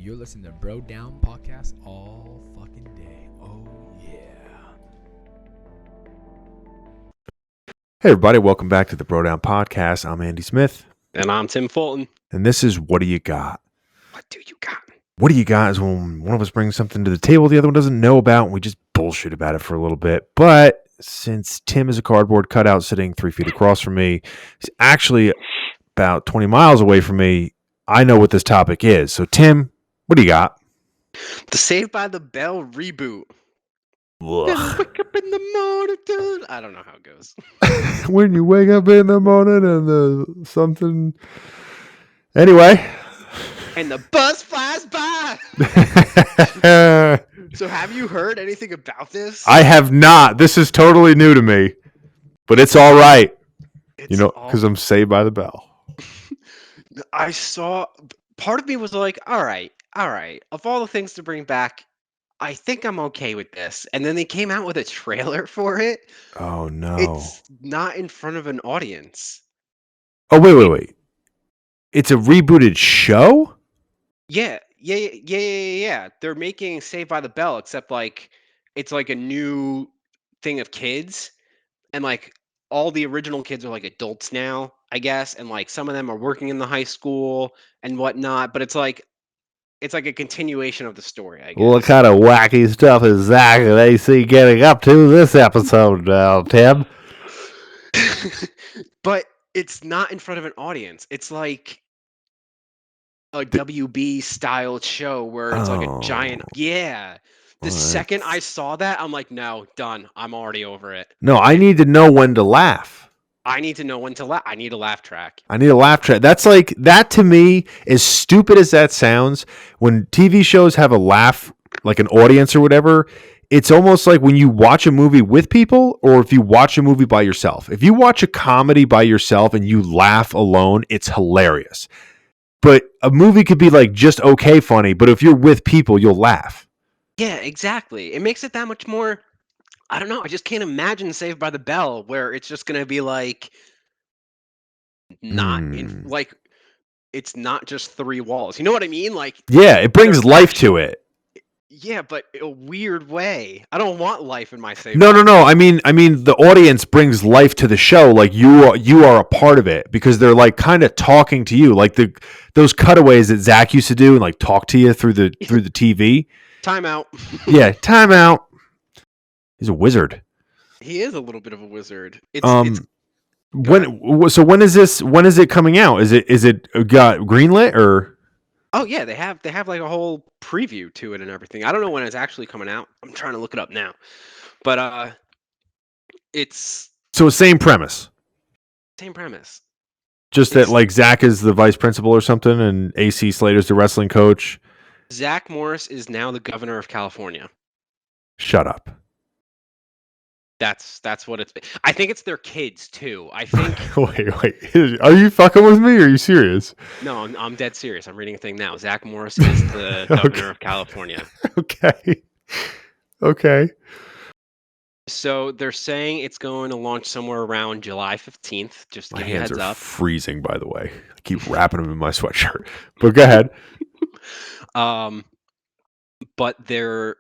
You're listening to Bro Down Podcast all fucking day. Oh, yeah. Hey everybody, welcome back to the Bro Down Podcast. I'm Andy Smith. And I'm Tim Fulton. And this is What Do You Got? What do you got? What do you got is when one of us brings something to the table the other one doesn't know about, and we just bullshit about it for a little bit. But since Tim is a cardboard cutout sitting 3 feet across from me, he's actually about 20 miles away from me, I know what this topic is. So Tim, what do you got? The Saved by the Bell reboot. Ugh. Wake up in the morning, dude. I don't know how it goes. When you wake up in the morning and the something... Anyway... And the bus flies by. So have you heard anything about this? I have not. This is totally new to me, but it's all right. Because I'm saved by the bell. I saw, part of me was like, all right. Of all the things to bring back, I think I'm okay with this. And then they came out with a trailer for it. Oh, no. It's not in front of an audience. Oh, wait. It's a rebooted show? Yeah. They're making Saved by the Bell, except like it's like a new thing of kids, and like all the original kids are like adults now, I guess, and like some of them are working in the high school and whatnot. But it's like a continuation of the story, I guess. What kind of wacky stuff is Zach and AC getting up to this episode now, Tim? But it's not in front of an audience. It's like a WB style show where it's like a giant. Yeah. The second I saw that, I'm like, no, done. I'm already over it. No, I need to know when to laugh. I need to know when to laugh. I need a laugh track. That's like, that to me, as stupid as that sounds, when TV shows have a laugh, like an audience or whatever, it's almost like when you watch a movie with people or if you watch a movie by yourself. If you watch a comedy by yourself and you laugh alone, it's hilarious. But a movie could be like just okay funny, but if you're with people, you'll laugh. Yeah, exactly. It makes it that much more. I don't know. I just can't imagine Saved by the Bell where it's just gonna be like like it's not just three walls. You know what I mean? Like, yeah, it brings life to it. Yeah, but in a weird way. I don't want life in my Saved. No. I mean, the audience brings life to the show. Like you are a part of it because they're like kind of talking to you, like those cutaways that Zach used to do and like talk to you through the TV. Time out. Yeah, time out. He's a wizard. He is a little bit of a wizard. When is this? When is it coming out? Is it got greenlit or? Oh yeah, they have like a whole preview to it and everything. I don't know when it's actually coming out. I'm trying to look it up now. But it's same premise. Same premise. Just that like Zach is the vice principal or something and AC Slater's the wrestling coach. Zach Morris is now the governor of California. Shut up. That's what it's. I think it's their kids too. I think. Wait. Are you fucking with me? Or are you serious? No, I'm dead serious. I'm reading a thing now. Zach Morris is the governor of California. Okay. So they're saying it's going to launch somewhere around July 15th. Just give you a heads up. My hands are freezing, by the way. I keep wrapping them in my sweatshirt. But go ahead. But they're.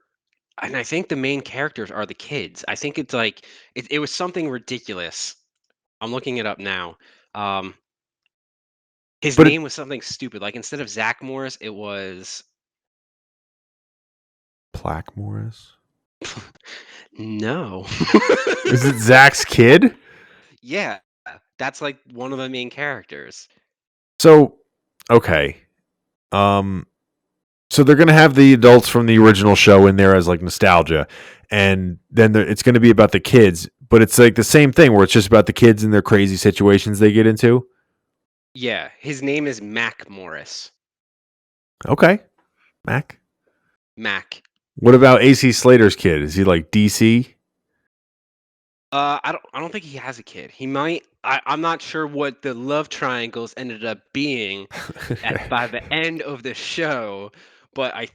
And I think the main characters are the kids. I think it's like it was something ridiculous. I'm looking it up now. His name was something stupid. Like instead of Zach Morris, it was Plaque Morris. No. Is it Zach's kid? Yeah, that's like one of the main characters. So, okay. So they're going to have the adults from the original show in there as like nostalgia. And then it's going to be about the kids. But it's like the same thing where it's just about the kids and their crazy situations they get into. Yeah. His name is Mac Morris. Okay. Mac. What about AC Slater's kid? Is he like DC? I don't think he has a kid. He might. I'm not sure what the love triangles ended up being by the end of the show. But I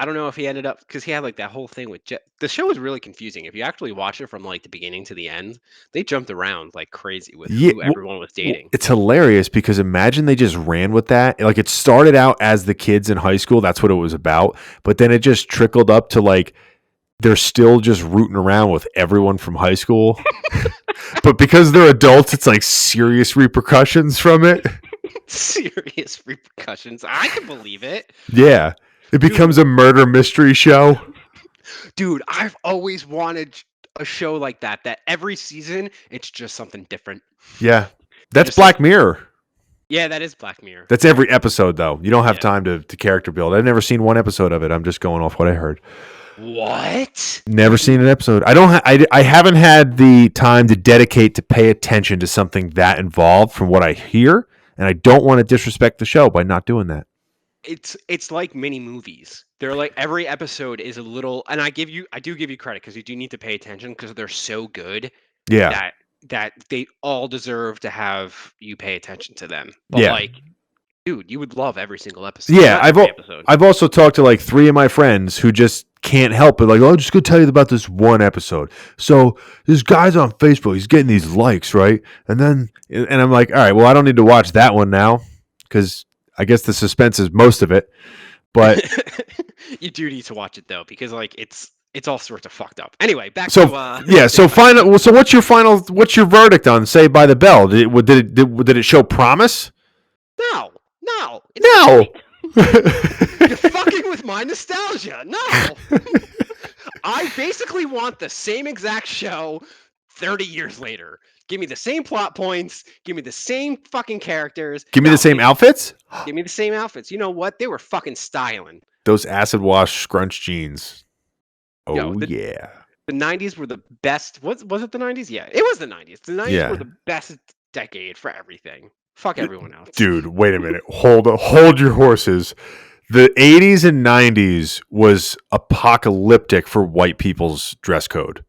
don't know if he ended up because he had like that whole thing with the show was really confusing. If you actually watch it from like the beginning to the end, they jumped around like crazy with Yeah, who everyone was dating. it's hilarious because imagine they just ran with that. Like it started out as the kids in high school, that's what it was about, but then it just trickled up to like they're still just rooting around with everyone from high school. But because they're adults, it's like serious repercussions from it. Serious repercussions. I can believe it. Yeah. It becomes a murder mystery show. Dude, I've always wanted a show like that every season it's just something different. Yeah. That's Just Black like, Mirror. yeah, that is Black Mirror. That's every episode, though. You don't have Yeah. time to character build. I've never seen one episode of it. I'm just going off what I heard. What? Never seen an episode. I haven't had the time to dedicate to pay attention to something that involved from what I hear, and I don't want to disrespect the show by not doing that. It's like mini movies. They're like every episode is a little, and I do give you credit because you do need to pay attention because they're so good Yeah. that they all deserve to have you pay attention to them. But Yeah. like, dude, you would love every single episode. Yeah, Not every episode. I've also talked to like 3 of my friends who just can't help it. Like, oh, I'm just gonna tell you about this one episode. So this guy's on Facebook. He's getting these likes, right? And I'm like, all right, well, I don't need to watch that one now because I guess the suspense is most of it. But you do need to watch it though because like it's all sorts of fucked up. Anyway, back so to yeah. So final. So what's your verdict on Saved by the Bell? Did it show promise? No. No. You're fucking with my nostalgia. No. I basically want the same exact show 30 years later. Give me the same plot points. Give me the same fucking characters. Give me the same outfits? Give me the same outfits. You know what? They were fucking styling. Those acid wash scrunch jeans. Oh, Yo, yeah. The 90s were the best. Was it the 90s? Yeah, it was the 90s. The 90s were the best decade for everything. Fuck everyone else. Dude, wait a minute. Hold your horses. The 80s and 90s was apocalyptic for white people's dress code.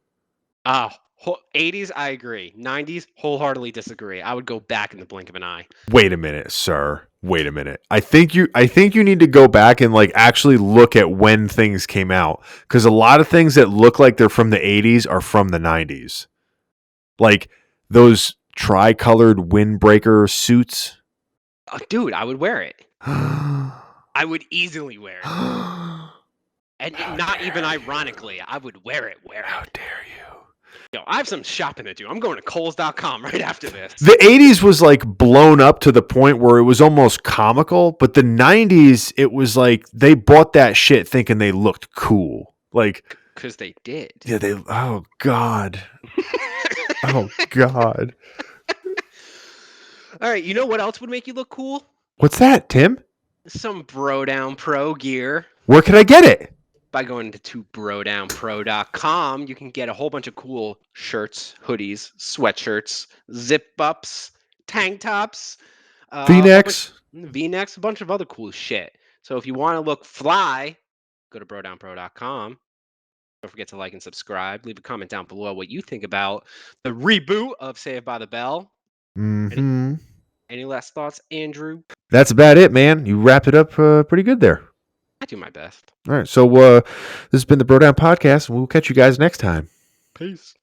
80s, I agree. 90s, wholeheartedly disagree. I would go back in the blink of an eye. Wait a minute, sir. Wait a minute. I think you need to go back and like actually look at when things came out because a lot of things that look like they're from the 80s are from the 90s. Like those tri-colored windbreaker suits. Dude, I would wear it. I would easily wear it. And not even ironically, I would wear it. How dare you? Yo, I have some shopping to do. I'm going to Kohl's.com right after this. The 80s was like blown up to the point where it was almost comical, but the 90s, it was like they bought that shit thinking they looked cool. Like, because they did. Yeah, oh, God. Oh, God. All right, you know what else would make you look cool? What's that, Tim? Some Bro Down Pro gear. Where can I get it? By going to brodownpro.com, you can get a whole bunch of cool shirts, hoodies, sweatshirts, zip-ups, tank tops, V-necks, a bunch of other cool shit. So if you want to look fly, go to brodownpro.com. Don't forget to like and subscribe. Leave a comment down below what you think about the reboot of Saved by the Bell. Mm-hmm. Any last thoughts, Andrew? That's about it, man. You wrapped it up pretty good there. I do my best. All right, so this has been the Bro Down Podcast, and we'll catch you guys next time. Peace.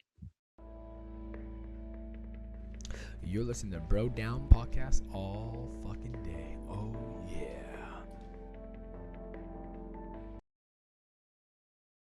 You're listening to Bro Down Podcast all fucking day. Oh,